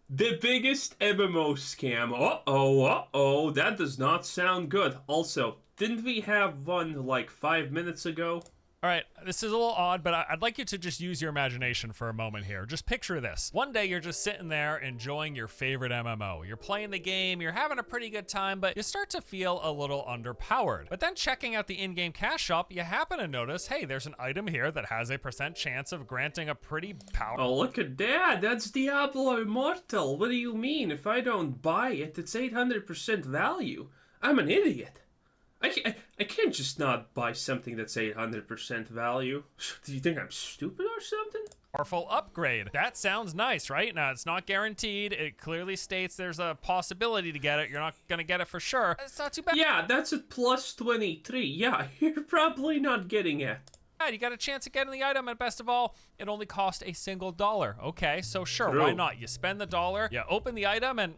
The biggest MMO scam. Uh-oh, that does not sound good. Also, didn't we have one like 5 minutes ago? All right, this is a little odd, but I'd like you to just use your imagination for a moment here. Just picture this. One day you're just sitting there enjoying your favorite MMO. You're playing the game, you're having a pretty good time, but you start to feel a little underpowered. But then checking out the in-game cash shop, you happen to notice, hey, there's an item here that has a % chance of granting a pretty powerful... Oh, look at that. That's Diablo Immortal. What do you mean? If I don't buy it, it's 800% value. I'm an idiot. I can't just not buy something that's 800% value. Do you think I'm stupid or something? Powerful upgrade. That sounds nice, right? Now, it's not guaranteed. It clearly states there's a possibility to get it. You're not gonna get it for sure. It's not too bad. Yeah, that's at plus 23. Yeah, you're probably not getting it. You got a chance of getting the item, and best of all, it only cost a single $1. Okay, so sure, True. why not? You spend the $1, you open the item, and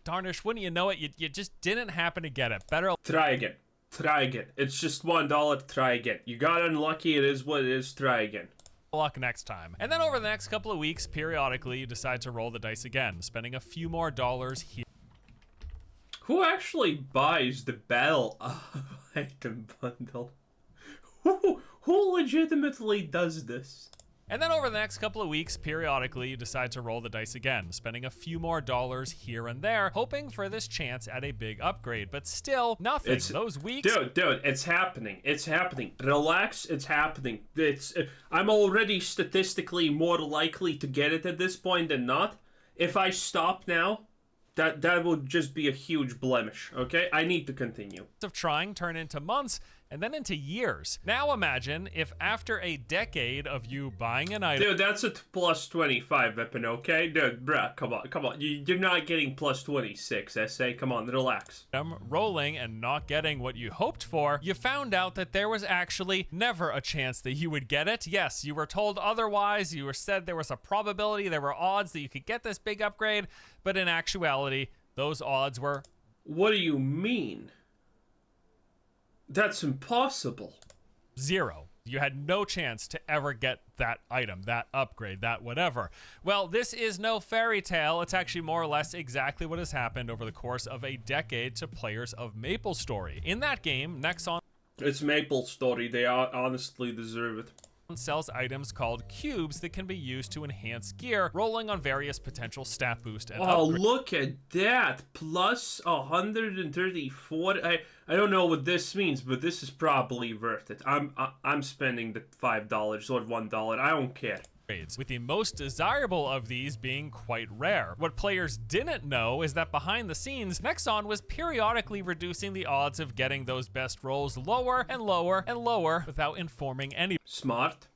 darnish, wouldn't you know it, you just didn't happen to get it. Better Try again. Try again. It's just $1. Try again. You got unlucky. It is what it is. Try again. luck next time. And then over the next couple of weeks, periodically, you decide to roll the dice again, spending a few more dollars here. Who actually buys the battle item bundle? Who legitimately does this? And then over the next couple of weeks, periodically, you decide to roll the dice again, spending a few more dollars here and there, hoping for this chance at a big upgrade. But still, nothing. Those weeks... Dude, it's happening. It's happening. Relax, it's happening. I'm already statistically more likely to get it at this point than not. If I stop now, that would just be a huge blemish, okay? I need to continue. ...of trying turn into months, and then into years. Now imagine if after a decade of you buying an item... Dude, that's a plus 25 weapon, okay? Dude, bruh, come on. You're not getting plus 26, SA. Come on, relax. ...rolling and not getting what you hoped for, you found out that there was actually never a chance that you would get it. Yes, you were told otherwise. You were said there was a probability, there were odds that you could get this big upgrade, but in actuality, those odds were... What do you mean? That's impossible. Zero. You had no chance to ever get that item, that upgrade, that whatever. Well, this is no fairy tale. It's actually more or less exactly what has happened over the course of a decade to players of MapleStory. In that game, Nexon... It's MapleStory. They honestly deserve it. ...sells items called cubes that can be used to enhance gear, rolling on various potential stat boost and upgrade. Look at that. Plus 134. I don't know what this means, but this is probably worth it. I'm spending the $5 or $1. I don't care. With the most desirable of these being quite rare. What players didn't know is that behind the scenes, Nexon was periodically reducing the odds of getting those best rolls lower and lower and lower without informing anybody. Smart.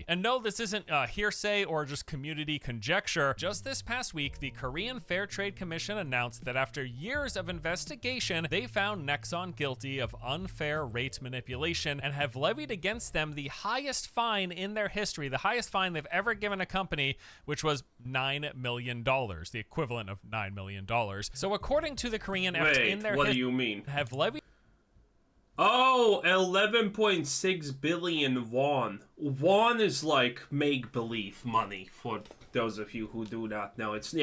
And no, this isn't hearsay or just community conjecture. Just this past week, the Korean Fair Trade Commission announced that after years of investigation, they found Nexon guilty of unfair rate manipulation and have levied against them the highest fine in their history, the highest fine they've ever given a company, which was $9 million, the equivalent of $9 million. So according to the Korean FT, in their what do you mean? Have levied... Oh, 11.6 billion won. Won is like make-believe money for those of you who do not know. It's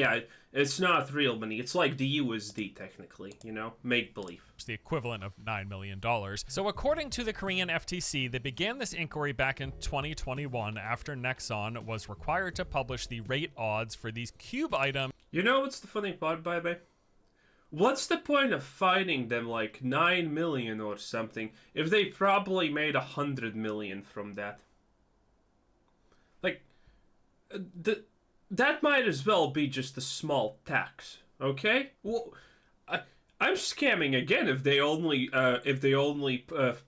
not real money. It's like the USD technically, you know, make-believe. It's the equivalent of $9 million. So according to the Korean FTC, they began this inquiry back in 2021 after Nexon was required to publish the rate odds for these cube items. You know what's the funny part, Bye? What's the point of fining them like 9 million or something if they probably made 100 million from that? Like, that might as well be just a small tax, okay? Well, I'm scamming again if they only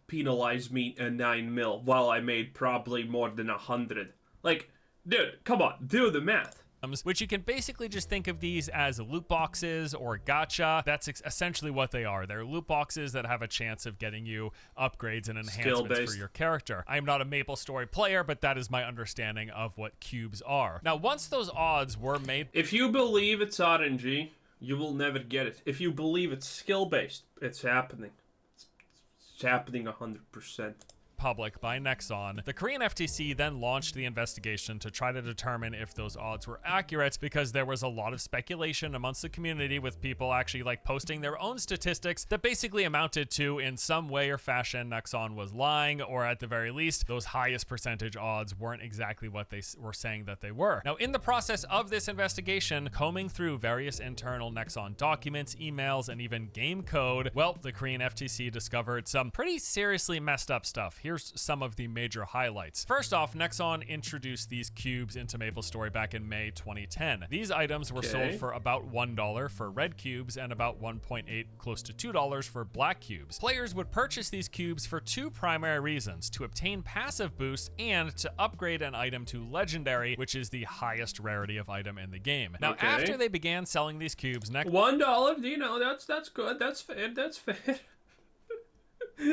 penalize me 9 mil while I made probably more than 100. Like, dude, come on, do the math. Which you can basically just think of these as loot boxes or gacha. That's essentially what they are. They're loot boxes that have a chance of getting you upgrades and enhancements for your character. I'm not a MapleStory player, but that is my understanding of what cubes are. Now, once those odds were made... If you believe it's RNG, you will never get it. If you believe it's skill-based, it's happening. It's happening 100%. public by Nexon. The Korean FTC then launched the investigation to try to determine if those odds were accurate, because there was a lot of speculation amongst the community, with people actually like posting their own statistics that basically amounted to, in some way or fashion, Nexon was lying, or at the very least, those highest percentage odds weren't exactly what they were saying that they were. Now, in the process of this investigation, combing through various internal Nexon documents, emails, and even game code, well, the Korean FTC discovered some pretty seriously messed up stuff. Here's some of the major highlights. First off, Nexon introduced these cubes into MapleStory back in May 2010. These items were sold for about $1 for red cubes and about $1.8, close to $2 for black cubes. Players would purchase these cubes for two primary reasons: to obtain passive boosts and to upgrade an item to legendary, which is the highest rarity of item in the game. Now, after they began selling these cubes, $1, you know, that's good. That's fair. That's fair.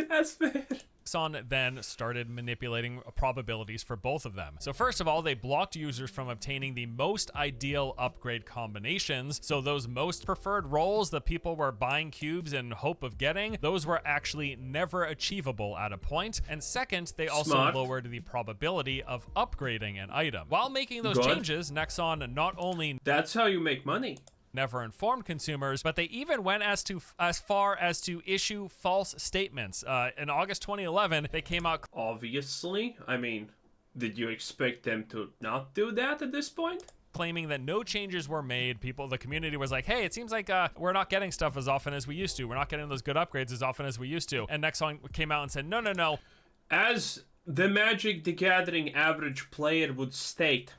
That's fair. Nexon then started manipulating probabilities for both of them. So first of all, they blocked users from obtaining the most ideal upgrade combinations. So those most preferred rolls that people were buying cubes in hope of getting, those were actually never achievable at a point. And second, they also lowered the probability of upgrading an item. While making those changes, Nexon not only— That's how you make money. Never informed consumers, but they even went as far as to issue false statements. In August 2011, they came out— Obviously. I mean, did you expect them to not do that at this point? Claiming that no changes were made. The community was like, hey, it seems like we're not getting stuff as often as we used to. We're not getting those good upgrades as often as we used to. And Nexon came out and said, no, no, no. As the Magic the Gathering average player would state,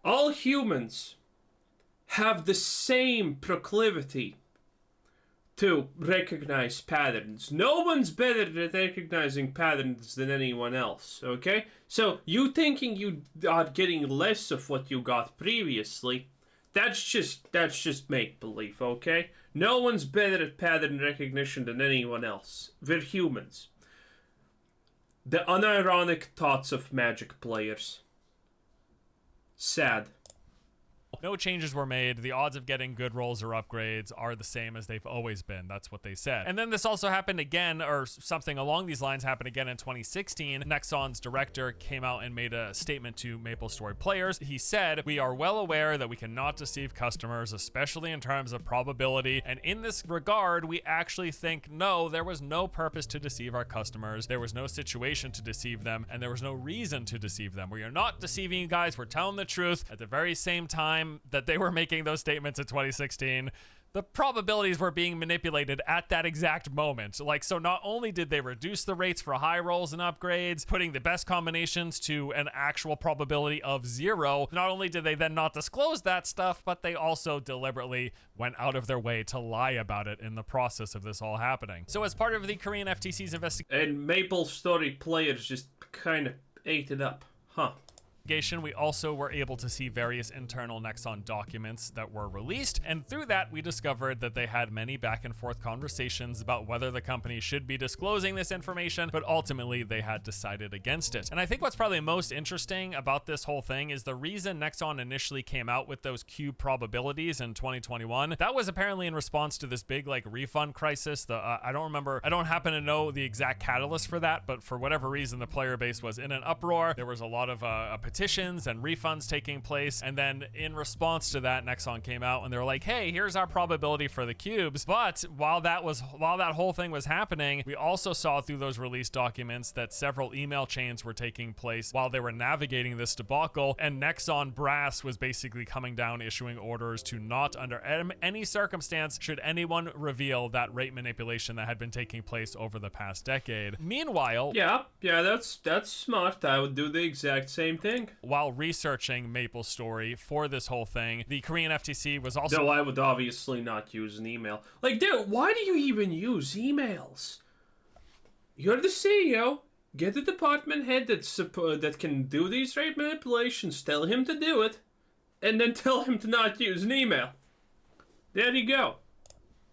all humans have the same proclivity to recognize patterns. No one's better at recognizing patterns than anyone else, okay? So you thinking you are getting less of what you got previously, that's just make-believe, okay? No one's better at pattern recognition than anyone else. We're humans. The unironic thoughts of Magic players. Sad. No changes were made. The odds of getting good rolls or upgrades are the same as they've always been. That's what they said. And then this also happened again, or something along these lines happened again in 2016. Nexon's director came out and made a statement to MapleStory players. He said, "We are well aware that we cannot deceive customers, especially in terms of probability. And in this regard, we actually think, no, there was no purpose to deceive our customers. There was no situation to deceive them, and there was no reason to deceive them. We are not deceiving you guys. We're telling the truth." At the very same time that they were making those statements in 2016, the probabilities were being manipulated at that exact moment. Like, so not only did they reduce the rates for high rolls and upgrades, putting the best combinations to an actual probability of 0, not only did they then not disclose that stuff, but they also deliberately went out of their way to lie about it in the process of this all happening. So as part of the Korean FTC's investigation— And MapleStory players just kind of ate it up, huh? We also were able to see various internal Nexon documents that were released, and through that we discovered that they had many back and forth conversations about whether the company should be disclosing this information, but ultimately they had decided against it. And I think what's probably most interesting about this whole thing is the reason Nexon initially came out with those cube probabilities in 2021. That was apparently in response to this big like refund crisis. I don't happen to know the exact catalyst for that, but for whatever reason the player base was in an uproar. There was a lot of petitions and refunds taking place, and then in response to that, Nexon came out and they were like, hey, here's our probability for the cubes. But while that whole thing was happening, we also saw through those release documents that several email chains were taking place while they were navigating this debacle, and Nexon brass was basically coming down issuing orders to not under any circumstance should anyone reveal that rate manipulation that had been taking place over the past decade. Meanwhile— Yeah, that's smart. I would do the exact same thing. While researching MapleStory for this whole thing, the Korean FTC was also— No, I would obviously not use an email. Like, dude, why do you even use emails? You're the CEO. Get the department head that can do these rate manipulations. Tell him to do it. And then tell him to not use an email. There you go.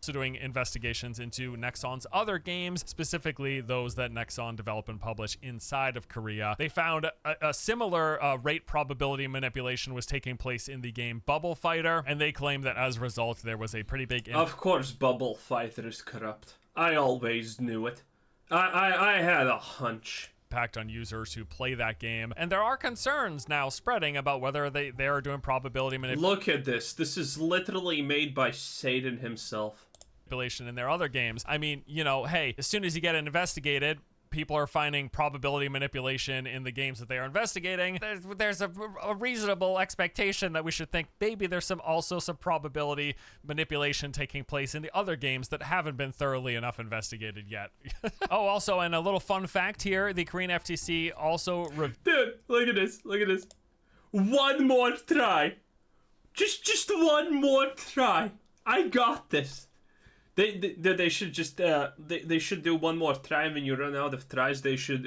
Also doing investigations into Nexon's other games, specifically those that Nexon develop and publish inside of Korea. They found a similar rate probability manipulation was taking place in the game Bubble Fighter, and they claim that as a result there was a pretty big— Of course Bubble Fighter is corrupt. I always knew it. I had a hunch. Impact on users who play that game, and there are concerns now spreading about whether they are doing probability Look at this. This is literally made by Satan himself. manipulation in their other games. I mean, you know, hey, as soon as you get investigated, people are finding probability manipulation in the games that they are investigating. There's a reasonable expectation that we should think maybe there's also some probability manipulation taking place in the other games that haven't been thoroughly enough investigated yet. Oh, also, and a little fun fact here, the Korean FTC also... Dude, look at this. Look at this. One more try. Just one more try. I got this. They should just they should do one more try, and when you run out of tries, they should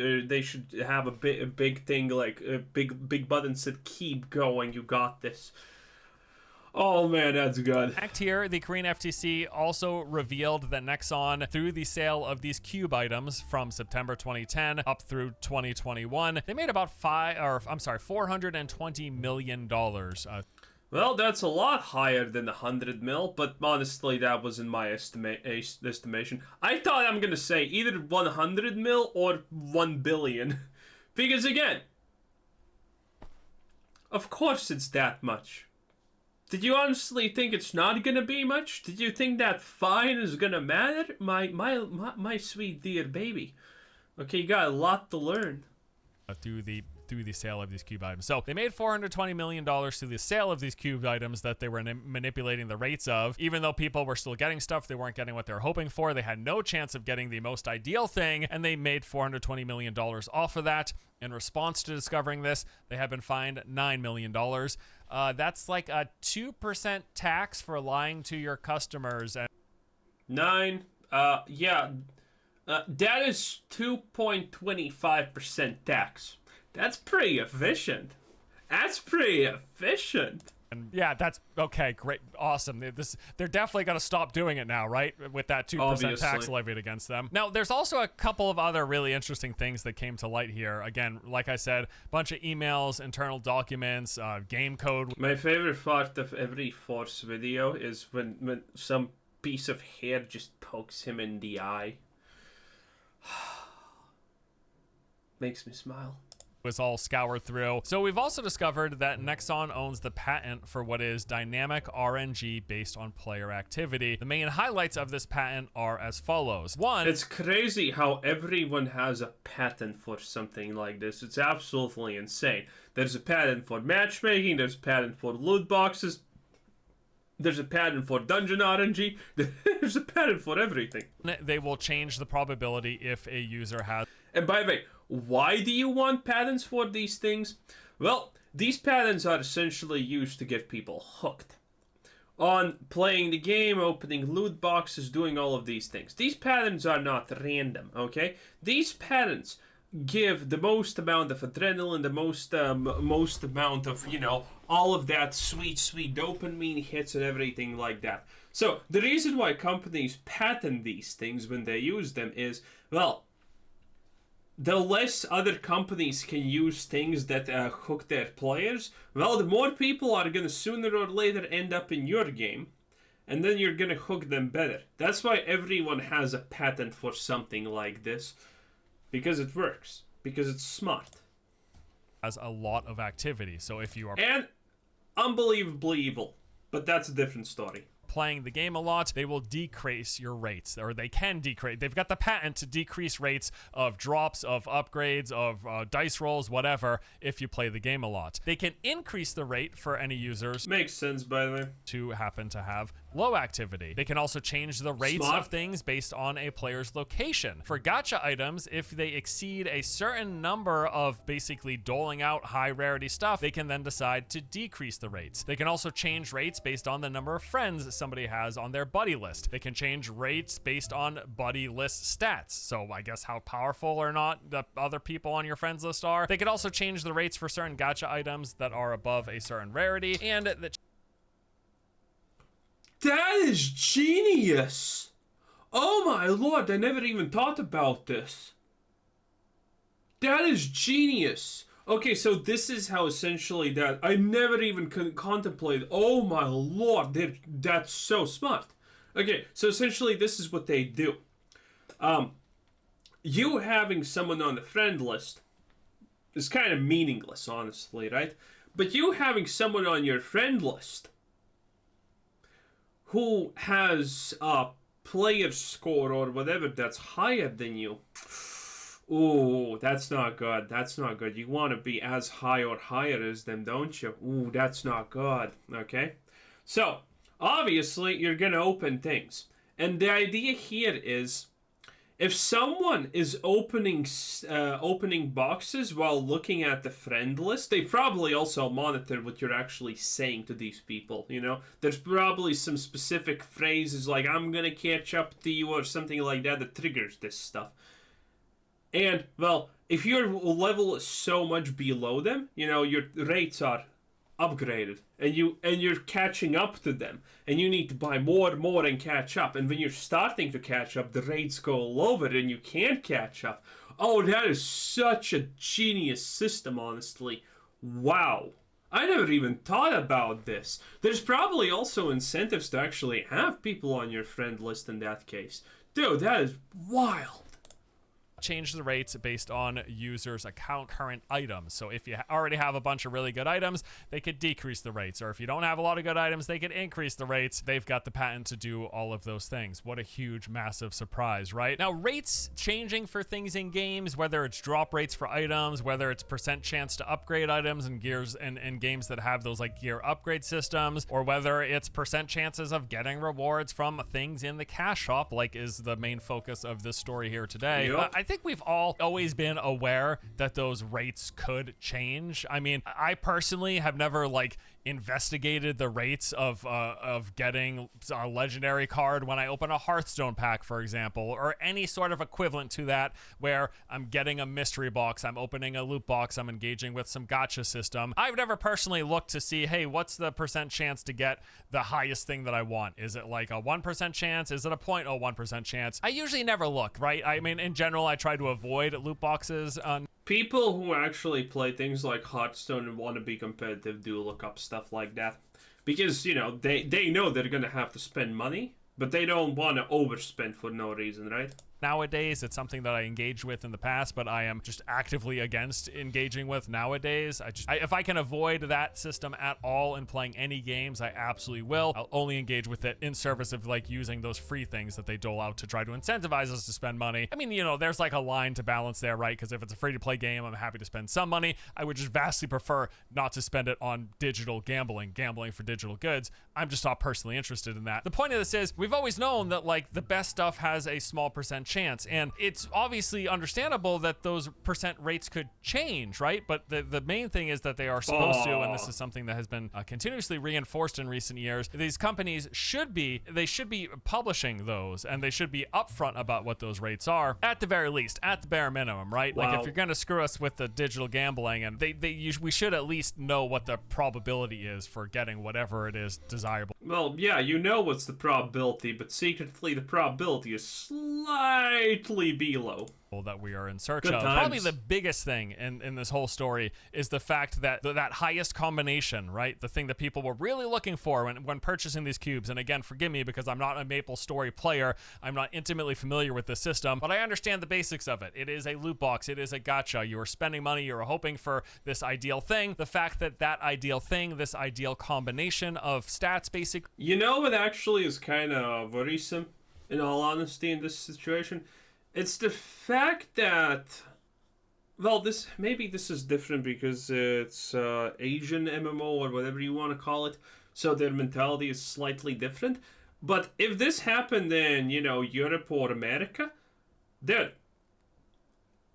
have a big thing, like a big button said keep going. You got this. Oh man, that's good. Fact here, the Korean FTC also revealed that Nexon, through the sale of these cube items from September 2010 up through 2021, they made about $420 million. Well, that's a lot higher than 100 mil, but honestly, that was in my estimation. I thought I'm gonna say either 100 mil or 1 billion. Because again, of course it's that much. Did you honestly think it's not gonna be much? Did you think that fine is gonna matter? My sweet dear baby. Okay, you got a lot to learn. Through the sale of these cube items. So they made $420 million through the sale of these cube items that they were manipulating the rates of. Even though people were still getting stuff, they weren't getting what they were hoping for. They had no chance of getting the most ideal thing, and they made $420 million off of that. In response to discovering this, they have been fined $9 million. That's like a 2% tax for lying to your customers. And 9, yeah. That is 2.25% tax. That's pretty efficient. That's pretty efficient. And yeah, that's okay, great, awesome. They're definitely going to stop doing it now, right? With that 2% Obviously. tax levied against them. Now, there's also a couple of other really interesting things that came to light here. Again, like I said, a bunch of emails, internal documents, game code. My favorite part of every Force video is when some piece of hair just pokes him in the eye. Makes me smile. Was all scoured through. So we've also discovered that Nexon owns the patent for what is dynamic RNG based on player activity. The main highlights of this patent are as follows. One, it's crazy how everyone has a patent for something like this. It's absolutely insane. There's a patent for matchmaking, there's a patent for loot boxes, there's a patent for dungeon RNG, there's a patent for everything. They will change the probability if a user has... And by the way, why do you want patents for these things? Well, these patents are essentially used to get people hooked on playing the game, opening loot boxes, doing all of these things. These patents are not random, okay? These patents give the most amount of adrenaline, the most amount of, you know, all of that sweet dopamine hits and everything like that. So the reason why companies patent these things when they use them is, well, the less other companies can use things that hook their players, well, the more people are going to sooner or later end up in your game, and then you're going to hook them better. That's why everyone has a patent for something like this, because it works, because it's smart. Has a lot of activity, so if you are... And unbelievably evil, but that's a different story. Playing the game a lot, they will decrease your rates, or they can decrease. They've got the patent to decrease rates of drops, of upgrades, of dice rolls, whatever, if you play the game a lot. They can increase the rate for any users. Makes sense, by the way. To happen to have low activity. They can also change the rates of things based on a player's location. For gacha items, if they exceed a certain number of basically doling out high rarity stuff, they can then decide to decrease the rates. They can also change rates based on the number of friends somebody has on their buddy list. They can change rates based on buddy list stats. So I guess how powerful or not the other people on your friends list are. They could also change the rates for certain gacha items that are above a certain rarity, and that is genius! Oh my lord, I never even thought about this. That is genius. Okay, so this is how essentially that... I never even contemplated. Oh my lord, that's so smart. Okay, so essentially this is what they do. you having someone on the friend list is kind of meaningless, honestly, right? But you having someone on your friend list who has a player score or whatever that's higher than you, ooh, that's not good. That's not good. You want to be as high or higher as them, don't you? Ooh, that's not good. Okay? So, obviously, you're going to open things. And the idea here is, if someone is opening boxes while looking at the friend list, they probably also monitor what you're actually saying to these people, you know? There's probably some specific phrases like, I'm gonna catch up to you, or something like that that triggers this stuff. And, well, if your level is so much below them, you know, your rates are upgraded, and you're catching up to them, and you need to buy more and catch up, and when you're starting to catch up, the rates go lower and you can't catch up. Oh, that is such a genius system, honestly. Wow. I never even thought about this. There's probably also incentives to actually have people on your friend list in that case. Dude, that is wild. Change the rates based on users' account current items. So if you already have a bunch of really good items, they could decrease the rates. Or if you don't have a lot of good items, they could increase the rates. They've got the patent to do all of those things. What a huge, massive surprise, right? Now, rates changing for things in games, whether it's drop rates for items, whether it's percent chance to upgrade items in gears and games that have those like gear upgrade systems, or whether it's percent chances of getting rewards from things in the cash shop, like is the main focus of this story here today. Yep. I think we've all always been aware that those rates could change. I mean, I personally have never like investigated the rates of getting a legendary card when I open a Hearthstone pack, for example, or any sort of equivalent to that, where I'm getting a mystery box, I'm opening a loot box, I'm engaging with some gacha system. I've never personally looked to see, hey, what's the percent chance to get the highest thing that I want? Is it like a 1% chance? Is it a 0.01% chance? I usually never look, right? I mean, in general, I try to avoid loot boxes. People who actually play things like Hearthstone and want to be competitive do look up stuff like that. Because, you know, they know they're going to have to spend money, but they don't want to overspend for no reason, right? Nowadays, it's something that I engaged with in the past, but I am just actively against engaging with nowadays. If I can avoid that system at all in playing any games, I absolutely will. I'll only engage with it in service of like using those free things that they dole out to try to incentivize us to spend money. I mean, you know, there's like a line to balance there, right? Because if it's a free-to-play game, I'm happy to spend some money. I would just vastly prefer not to spend it on digital gambling for digital goods. I'm just not personally interested in that. The point of this is, we've always known that like the best stuff has a small percent chance, and it's obviously understandable that those percent rates could change, right? But the main thing is that they are supposed to, and this is something that has been continuously reinforced in recent years. These companies should be publishing those, and they should be upfront about what those rates are, at the very least, at the bare minimum, right? Wow. Like if you're going to screw us with the digital gambling, and we should at least know what the probability is for getting whatever it is desirable. Well, yeah, you know what's the probability, but secretly the probability is slightly below. That we are in search Good of. times. Probably the biggest thing in this whole story is the fact that that highest combination, right? The thing that people were really looking for when purchasing these cubes. And again, forgive me because I'm not a Maple Story player. I'm not intimately familiar with the system, but I understand the basics of it. It is a loot box. It is a gacha. You are spending money. You're hoping for this ideal thing. The fact that ideal thing, this ideal combination of stats, basic. You know what actually is kind of worrisome, in all honesty, in this situation? It's the fact that, well, maybe this is different because it's Asian MMO or whatever you want to call it, so their mentality is slightly different. But if this happened in, you know, Europe or America, dude,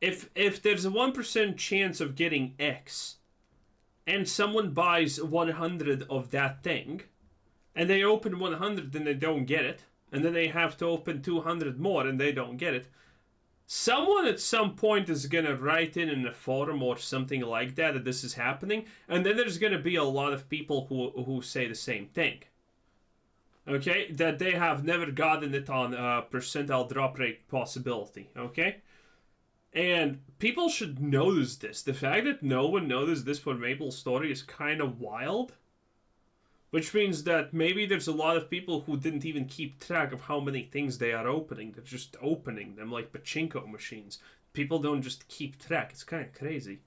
if there's a 1% chance of getting X, and someone buys 100 of that thing, and they open 100 and they don't get it, and then they have to open 200 more and they don't get it, someone at some point is going to write in a forum or something like that this is happening, and then there's going to be a lot of people who say the same thing. Okay? That they have never gotten it on percentile drop rate possibility. Okay? And people should notice this. The fact that no one noticed this for Maple Story is kind of wild. Which means that maybe there's a lot of people who didn't even keep track of how many things they are opening. They're just opening them like pachinko machines. People don't just keep track. It's kind of crazy.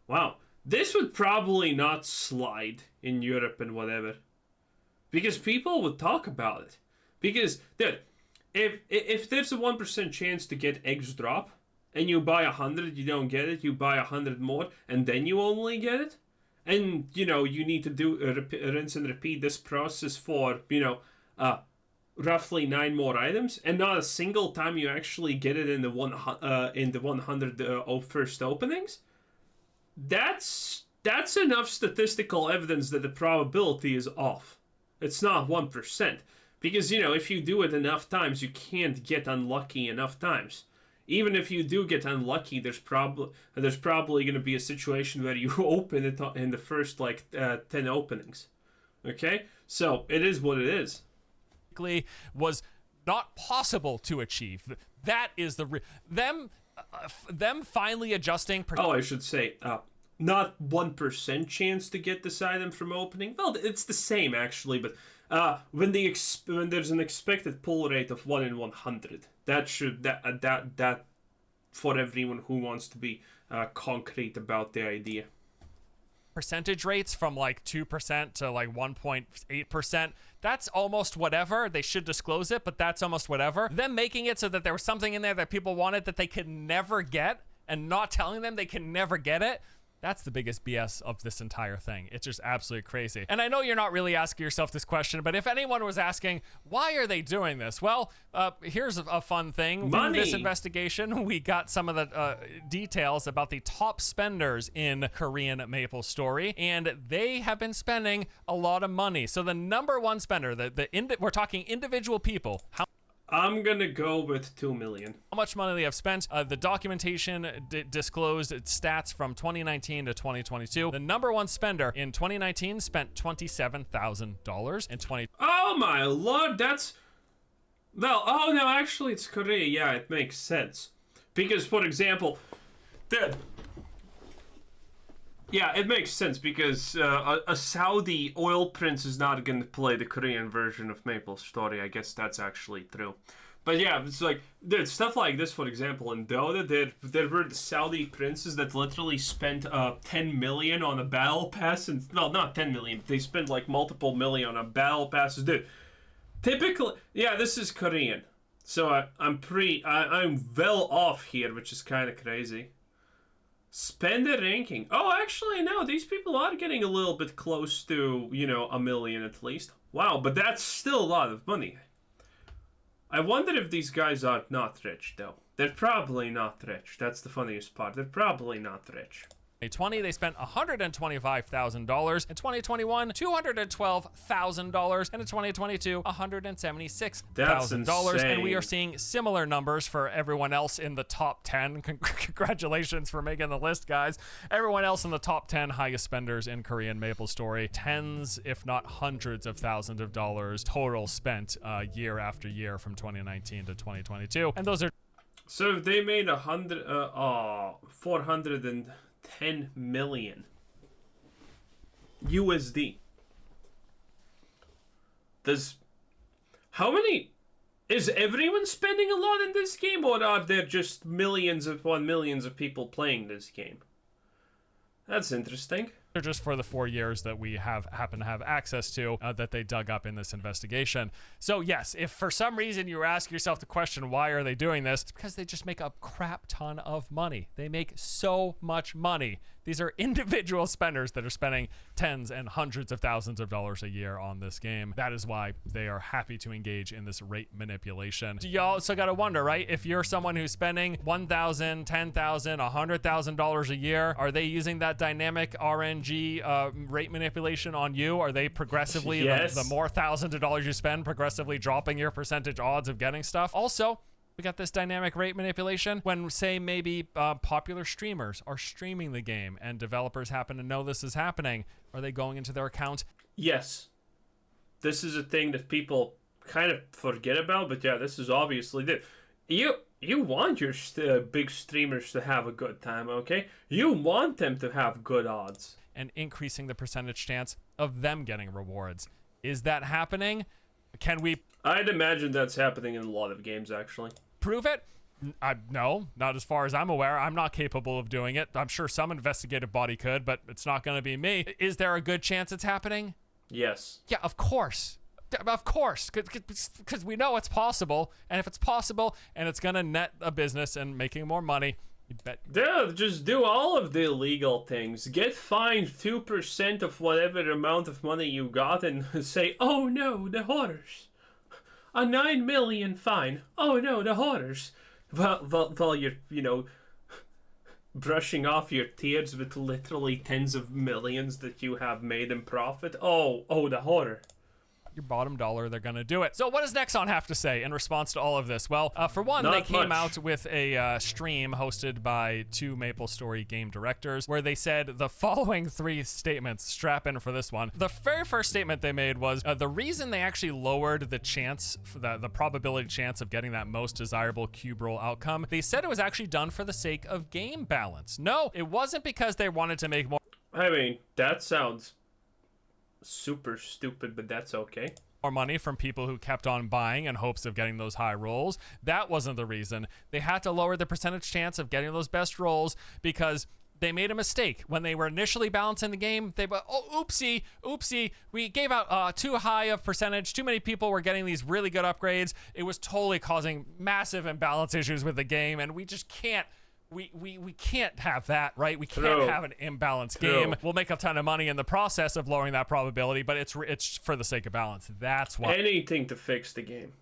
Wow. This would probably not slide in Europe and whatever. Because people would talk about it. Because, dude, if there's a 1% chance to get eggs drop, and you buy 100, you don't get it, you buy 100 more, and then you only get it, and, you know, you need to do rinse and repeat this process for, you know, roughly 9 more items, and not a single time you actually get it in the 100 first openings, that's enough statistical evidence that the probability is off. It's not 1%. Because, you know, if you do it enough times, you can't get unlucky enough times. Even if you do get unlucky, there's probably going to be a situation where you open it in the first, like, 10 openings. Okay? So, it is what it is. Was not possible to achieve. That is them finally adjusting. I should say, not 1% chance to get this item from opening. Well, it's the same, actually, but when there's an expected pull rate of 1 in 100, that for everyone who wants to be concrete about the idea. Percentage rates from like 2% to like 1.8%. That's almost whatever. They should disclose it, but that's almost whatever. Them making it so that there was something in there that people wanted that they could never get, and not telling them they can never get it. That's the biggest BS of this entire thing. It's just absolutely crazy. And I know you're not really asking yourself this question, but if anyone was asking, why are they doing this? Well, here's a fun thing. Money. In this investigation, we got some of the details about the top spenders in Korean MapleStory, and they have been spending a lot of money. So the number one spender, we're talking individual people. I'm gonna go with 2 million. How much money they have spent. The documentation disclosed stats from 2019 to 2022. The number one spender in 2019 spent $27,000 in 20. Oh my lord, that's... Well, oh no, actually it's Korea. Yeah, it makes sense. Because, for example, yeah, it makes sense because a Saudi oil prince is not going to play the Korean version of MapleStory. I guess that's actually true. But yeah, it's like, dude, stuff like this, for example, in Dota, there were the Saudi princes that literally spent 10 million on a battle pass. And, well, not 10 million, but they spent like multiple million on a battle passes. Dude, typically, yeah, this is Korean. So I'm well off here, which is kind of crazy. Spender ranking. Oh, actually, no. These people are getting a little bit close to, you know, 1 million at least. Wow, but that's still a lot of money. I wonder if these guys are not rich, though. They're probably not rich. That's the funniest part. They're probably not rich. 2020, they spent $125,000. In 2021, $212,000. And in 2022, $176,000. And we are seeing similar numbers for everyone else in the top 10. Congratulations for making the list, guys. Everyone else in the top 10 highest spenders in Korean MapleStory. Tens, if not hundreds of thousands of dollars total spent year after year from 2019 to 2022. And those are... So if they made 410 million USD. How many? Is everyone spending a lot in this game, or are there just millions of people playing this game? That's interesting. Just for the 4 years that we happen to have access to that they dug up in this investigation. So yes, if for some reason you ask yourself the question, why are they doing this? It's because they just make a crap ton of money. They make so much money. These are individual spenders that are spending tens and hundreds of thousands of dollars a year on this game. That is why they are happy to engage in this rate manipulation. You also got to wonder, right? If you're someone who's spending $1,000, $10,000, $100,000 a year, are they using that dynamic RNG rate manipulation on you? Are they progressively, yes, the more thousands of dollars you spend, progressively dropping your percentage odds of getting stuff? Also, we got this dynamic rate manipulation when, say, maybe popular streamers are streaming the game and developers happen to know this is happening. Are they going into their account? Yes. This is a thing that people kind of forget about, but yeah, this is obviously... You want your big streamers to have a good time, okay? You want them to have good odds. and increasing the percentage chance of them getting rewards. Is that happening? Can we I'd imagine that's happening in a lot of games, actually. prove it? No, not as far as I'm aware. I'm not capable of doing it. I'm sure some investigative body could, but it's not going to be me. Is there a good chance it's happening? Yes. Yeah, of course. Of course, because we know it's possible, and if it's possible and it's going to net a business and making more money, you bet. Yeah, just do all of the illegal things. Get fined 2% of whatever amount of money you got and say, oh no, the horrors. A 9 million fine. Oh no, the horrors. While you're, brushing off your tears with literally tens of millions that you have made in profit. Oh, the horror. Your bottom dollar, they're gonna do it. So what does Nexon have to say in response to all of this? Well, for one, they came out with a stream hosted by two MapleStory game directors where they said the following three statements. Strap in for this one. The very first statement they made was the reason they actually lowered the chance, the probability chance of getting that most desirable cube roll outcome, they said it was actually done for the sake of game balance. No, it wasn't because they wanted to make more. I mean, that sounds super stupid, but that's okay. More money from people who kept on buying in hopes of getting those high rolls. That wasn't the reason. They had to lower the percentage chance of getting those best rolls because they made a mistake. When they were initially balancing the game, they went, oh, oopsie, we gave out too high of percentage. Too many people were getting these really good upgrades. It was totally causing massive imbalance issues with the game, and we just can't. We can't have that, right? We can't have an imbalanced game. We'll make a ton of money in the process of lowering that probability, but it's for the sake of balance. That's why. Anything to fix the game.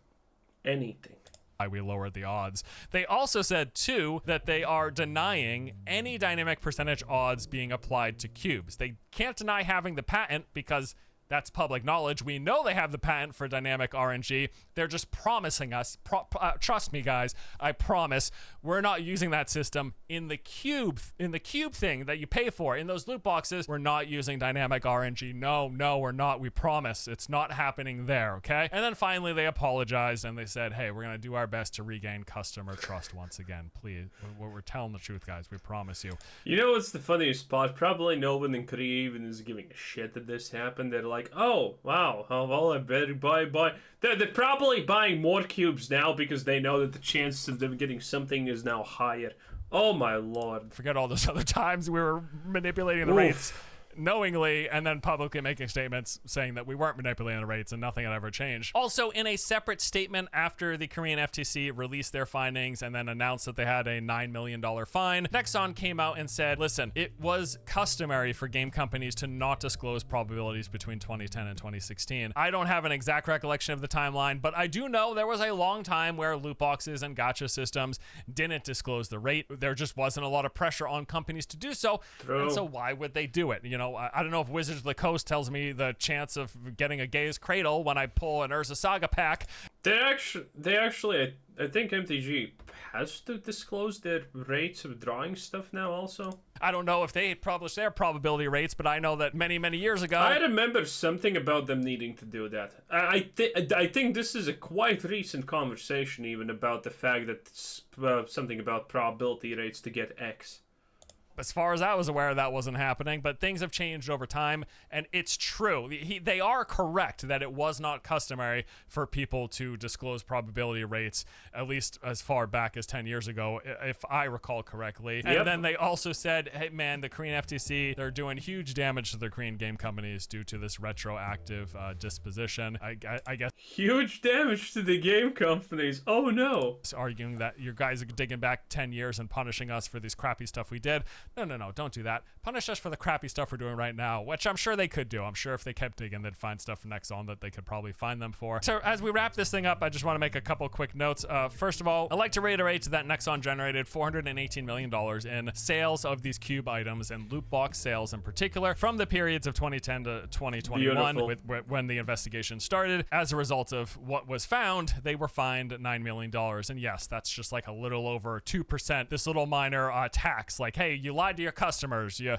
Anything. Why we lowered the odds. They also said, too, that they are denying any dynamic percentage odds being applied to cubes. They can't deny having the patent because that's public knowledge. We know they have the patent for dynamic RNG. They're just promising us, trust me guys, I promise, we're not using that system in the cube thing that you pay for. In those loot boxes, we're not using dynamic RNG. No, we're not. We promise. It's not happening there, okay? And then finally they apologized and they said, hey, we're going to do our best to regain customer trust once again. Please, we're telling the truth, guys. We promise you. You know what's the funniest part? Probably no one in Korea even is giving a shit that this happened. They're like, oh, wow, well, I better buy. They're probably buying more cubes now because they know that the chance of them getting something is now higher. Oh, my lord. Forget all those other times we were manipulating the rates knowingly and then publicly making statements saying that we weren't manipulating the rates and nothing had ever changed. Also, in a separate statement after the Korean FTC released their findings and then announced that they had a $9 million fine, Nexon came out and said, listen, it was customary for game companies to not disclose probabilities between 2010 and 2016. I don't have an exact recollection of the timeline, but I do know there was a long time where loot boxes and gacha systems didn't disclose the rate. There just wasn't a lot of pressure on companies to do so. True. And so why would they do it? I don't know if Wizards of the Coast tells me the chance of getting a Gaze Cradle when I pull an Urza Saga pack. They actually, I think MTG has to disclose their rates of drawing stuff now also. I don't know if they publish their probability rates, but I know that many, many years ago. I remember something about them needing to do that. I think this is a quite recent conversation even about the fact that something about probability rates to get X. As far as I was aware, that wasn't happening, but things have changed over time, and it's true. They are correct that it was not customary for people to disclose probability rates, at least as far back as 10 years ago, if I recall correctly. Yep. And then they also said, hey, man, the Korean FTC, they're doing huge damage to the Korean game companies due to this retroactive disposition. I guess huge damage to the game companies. Oh, no. Arguing that your guys are digging back 10 years and punishing us for this crappy stuff we did. No, don't do that. Punish us for the crappy stuff we're doing right now, which I'm sure they could do. I'm sure if they kept digging, they'd find stuff from Nexon that they could probably find them for. So as we wrap this thing up, I just want to make a couple quick notes. First of all, I'd like to reiterate that Nexon generated $418 million in sales of these cube items and loot box sales in particular from the periods of 2010 to 2021 when the investigation started. As a result of what was found, they were fined $9 million. And yes, that's just like a little over 2%. This little minor tax, like, hey, you lied to your customers. You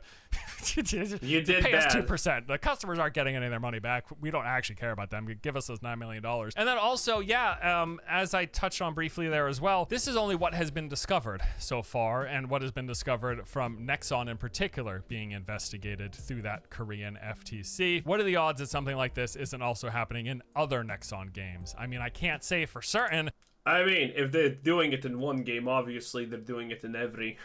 did pay us bad. 2%. The customers aren't getting any of their money back. We don't actually care about them. Give us those $9 million. And then also, as I touched on briefly there as well, this is only what has been discovered so far, and what has been discovered from Nexon in particular being investigated through that Korean FTC. What are the odds that something like this isn't also happening in other Nexon games? I mean, I can't say for certain. I mean, if they're doing it in one game, obviously they're doing it in every.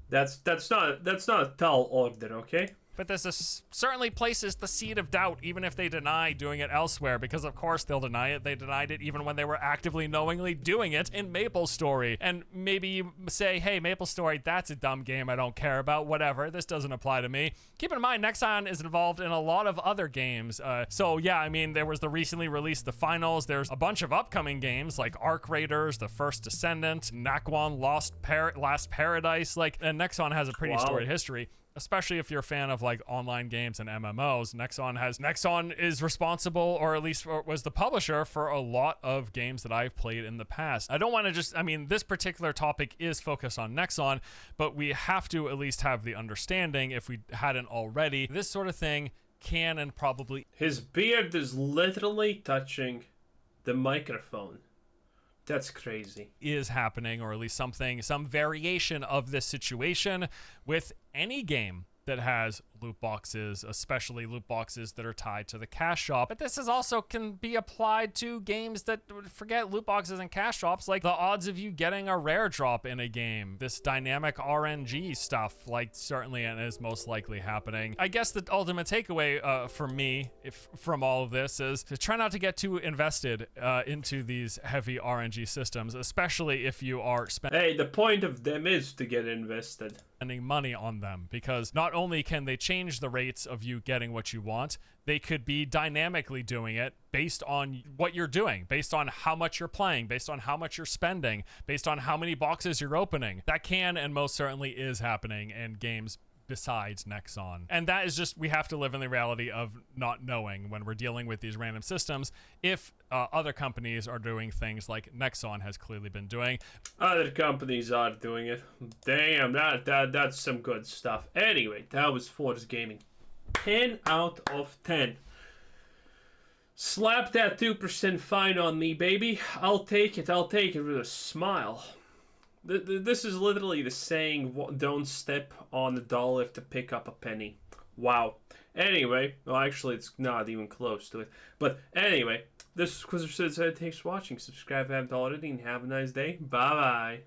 That's not a tall order, okay? But this is, certainly places the seed of doubt, even if they deny doing it elsewhere, because of course they'll deny it. They denied it even when they were actively knowingly doing it in MapleStory. And maybe you say, hey, MapleStory, that's a dumb game I don't care about, whatever, this doesn't apply to me. Keep in mind, Nexon is involved in a lot of other games. So yeah, I mean, there was the recently released The Finals. There's a bunch of upcoming games like Arc Raiders, The First Descendant, Nakwon Last Paradise. And Nexon has a pretty storied history. Especially if you're a fan of like online games and MMOs. Nexon is responsible, or at least was the publisher for a lot of games that I've played in the past. I don't want to this particular topic is focused on Nexon, but we have to at least have the understanding, if we hadn't already, this sort of thing can and probably. His beard is literally touching the microphone. That's crazy. Is happening, or at least some variation of this situation with any game that has loot boxes, especially loot boxes that are tied to the cash shop. But this is also can be applied to games that, forget loot boxes and cash shops, like the odds of you getting a rare drop in a game. This dynamic RNG stuff, certainly is most likely happening. I guess the ultimate takeaway for me from all of this is to try not to get too invested into these heavy RNG systems, especially if you are spending. Hey, the point of them is to get invested. Spending money on them, because not only can they change the rates of you getting what you want, they could be dynamically doing it based on what you're doing, based on how much you're playing, based on how much you're spending, based on how many boxes you're opening. That can and most certainly is happening in games besides Nexon. And that is just, we have to live in the reality of not knowing when we're dealing with these random systems if other companies are doing things like Nexon has clearly been doing. Other companies are doing it. Damn, that's some good stuff. Anyway, that was Force Gaming. 10 out of 10. Slap that 2% fine on me, baby. I'll take it with a smile. This is literally the saying, don't step on a dollar to pick up a penny. Wow. Anyway, well, actually, it's not even close to it. But anyway, this is Quizzer Says, thanks for watching. Subscribe if you haven't already, and have a nice day. Bye-bye.